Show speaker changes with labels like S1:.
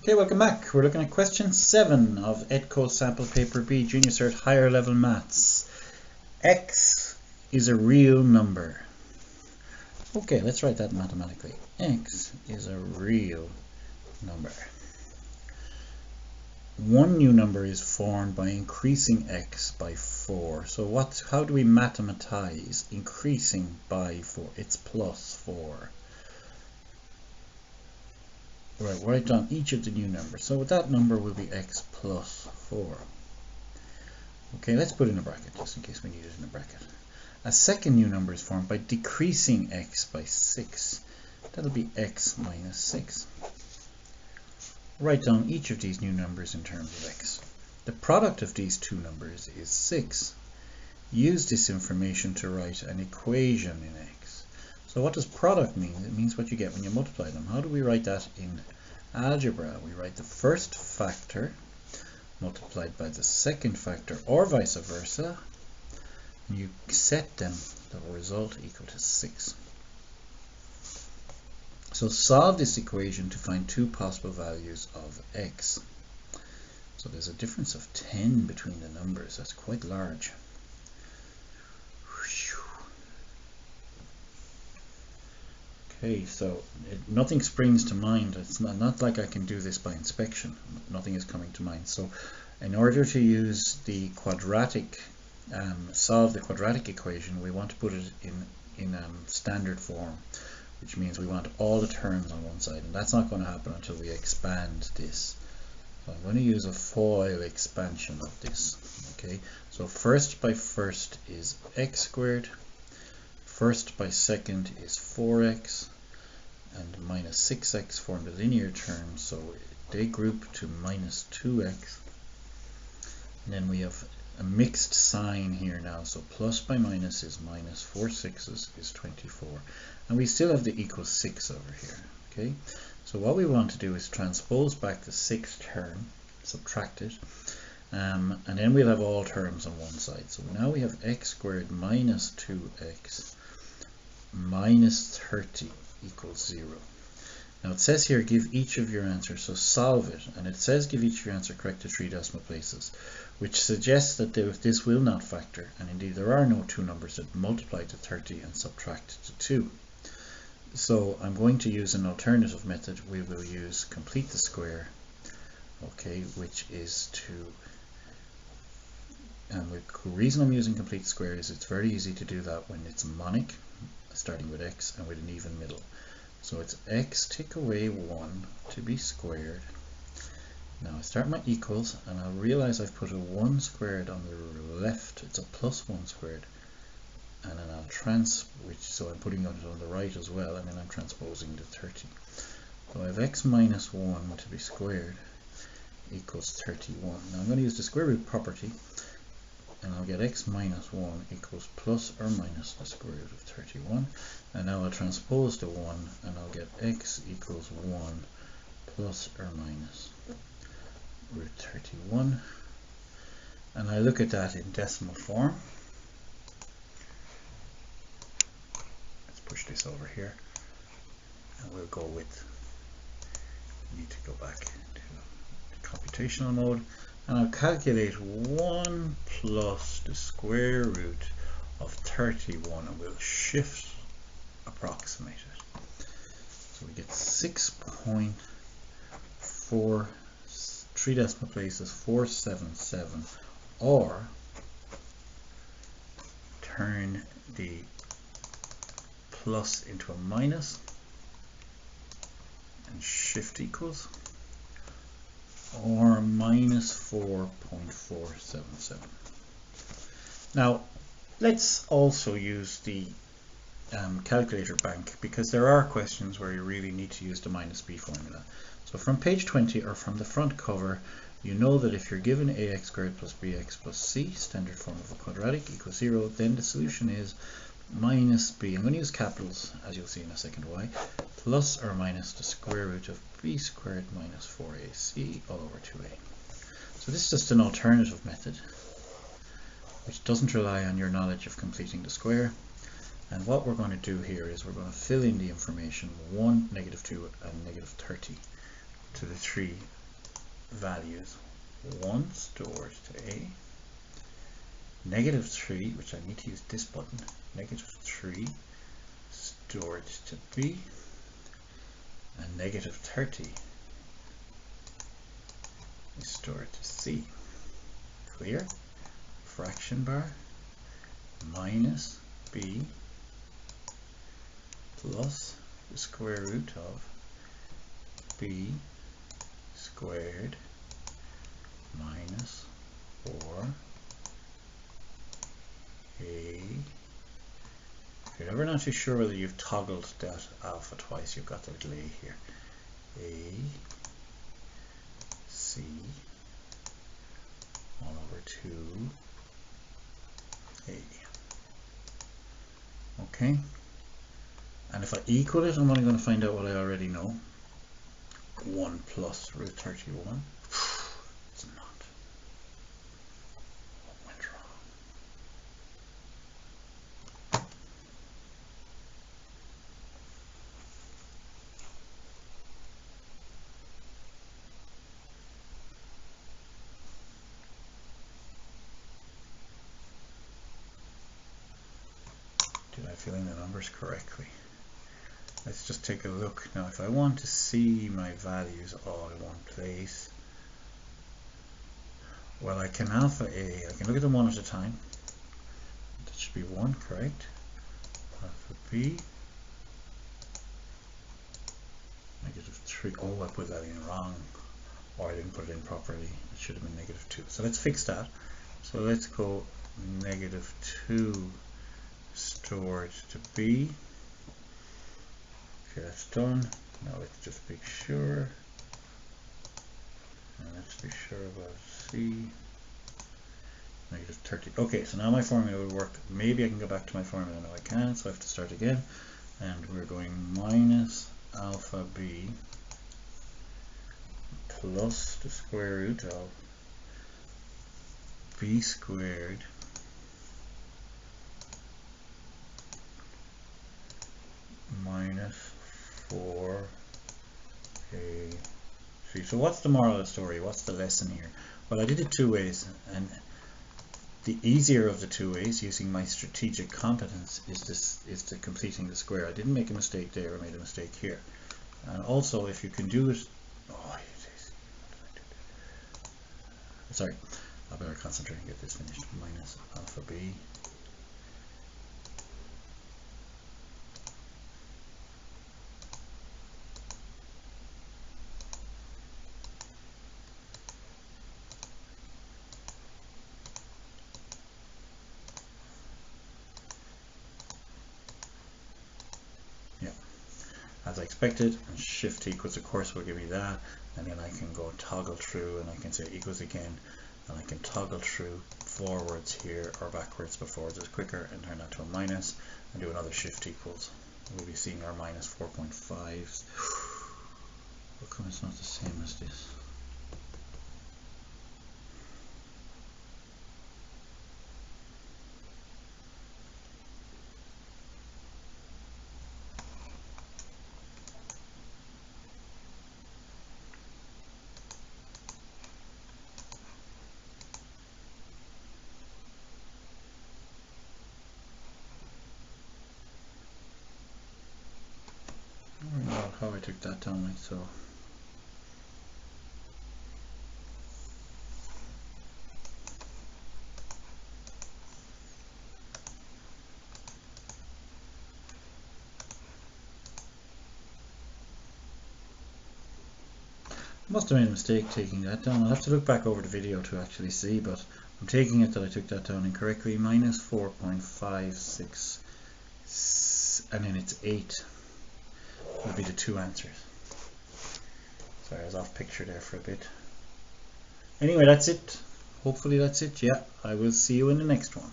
S1: Okay, welcome back. We're looking at question 7 of EdcoB Sample Paper B, Junior Cert Higher Level Maths. X is a real number. Okay, let's write that mathematically. X is a real number. One new number is formed by increasing x by 4. So how do we mathematize increasing by 4? It's plus 4. Right, write down each of the new numbers. So that number will be x plus 4. Okay, let's put in a bracket just in case we need it in a bracket. A second new number is formed by decreasing x by 6. That'll be x minus 6. Write down each of these new numbers in terms of x. The product of these two numbers is 6. Use this information to write an equation in x. So what does product mean? It means what you get when you multiply them. How do we write that in algebra? We write the first factor multiplied by the second factor, or vice versa. And you set them, the result equal to 6. So solve this equation to find two possible values of x. So there's a difference of 10 between the numbers. That's quite large. Okay, so nothing springs to mind. It's not like I can do this by inspection. Nothing is coming to mind. So in order to use the quadratic, solve the quadratic equation, we want to put it in standard form, which means we want all the terms on one side, and that's not going to happen until we expand this. So I'm going to use a FOIL expansion of this. Okay, so first by first is x squared. First by second is 4x, and minus 6x form the linear term, so they group to minus 2x. And then we have a mixed sign here now, so plus by minus is minus 4 sixes is 24. And we still have the equals 6 over here. Okay, so what we want to do is transpose back the sixth term, subtract it, and then we'll have all terms on one side. So now we have x squared minus 2x minus 30 equals 0. Now it says here give each of your answers, so solve it, and it says give each of your answer correct to 3 decimal places, which suggests that this will not factor, and indeed there are no two numbers that multiply to 30 and subtract to 2. So I'm going to use an alternative method. We will use complete the square, okay, which is to, and the reason I'm using complete the square is it's very easy to do that when it's monic, starting with x and with an even middle. So it's x take away 1 to be squared. Now I start my equals, and I'll realize I've put a 1 squared on the left. It's a plus 1 squared, and then I'll so I'm putting it on the right as well, and then I'm transposing the 30. So I have x minus 1 to be squared equals 31. Now I'm going to use the square root property, and I'll get x minus 1 equals plus or minus the square root of 31. And now I'll transpose the 1, and I'll get x equals 1 plus or minus root 31. And I look at that in decimal form. Let's push this over here, and we'll go with, need to go back to the computational mode. And I'll calculate 1 plus the square root of 31, and we'll shift approximate it. So we get 6.4, 3 decimal places, 477, or turn the plus into a minus and shift equals, or minus 4.477. Now let's also use the calculator bank, because there are questions where you really need to use the minus b formula. So from page 20, or from the front cover, you know that if you're given ax squared plus bx plus c, standard form of a quadratic, equals 0, then the solution is minus b, I'm going to use capitals as you'll see in a second why, plus or minus the square root of b squared minus 4ac all over 2a. So this is just an alternative method which doesn't rely on your knowledge of completing the square. And what we're going to do here is we're going to fill in the information 1, -2 and -30 to the 3 values. 1 stored to A, negative 3, which I need to use this button, negative 3 stored to B, and negative 30 is stored to C. Clear? Fraction bar minus B plus the square root of B squared minus 4 A. If you're ever not too sure whether you've toggled that alpha twice, you've got the little A here. A C all over 2A. Okay, and if I equal it, I'm only going to find out what I already know. 1 plus root 31. It's not. What went wrong? Did I fill in the numbers correctly? Let's just take a look. Now if I want to see my values all in one place, well, I can alpha A, I can look at them one at a time. That should be 1, correct? Alpha B, negative 3, oh, I put that in wrong, or I didn't put it in properly, it should have been negative 2. So let's fix that. So let's go negative 2 stored to B. Okay, that's done. Now let's just be sure. And let's be sure about C. Negative 30. Okay, so now my formula will work. Maybe I can go back to my formula. No, I can't, so I have to start again. And we're going minus alpha B plus the square root of B squared minus 4 A C. So what's the moral of the story? What's the lesson here? Well, I did it two ways, and the easier of the two ways, using my strategic competence, is to completing the square. I didn't make a mistake there, or made a mistake here. And also, if you can do it, sorry, I better concentrate and get this finished. Minus alpha B as I expected, and shift equals, of course, will give me that, and then I can go toggle through, and I can say equals again, and I can toggle through forwards here or backwards, but forwards is quicker, and turn that to a minus, and do another shift equals. We'll be seeing our minus 4.5s. How come it's not the same as this? How I took that down, like so. Must have made a mistake taking that down. I'll have to look back over the video to actually see, but I'm taking it that I took that down incorrectly. Minus 4.56, and then it's 8. Would be the two answers. Sorry, I was off picture there for a bit. Anyway, that's it. Hopefully that's it. Yeah, I will see you in the next one.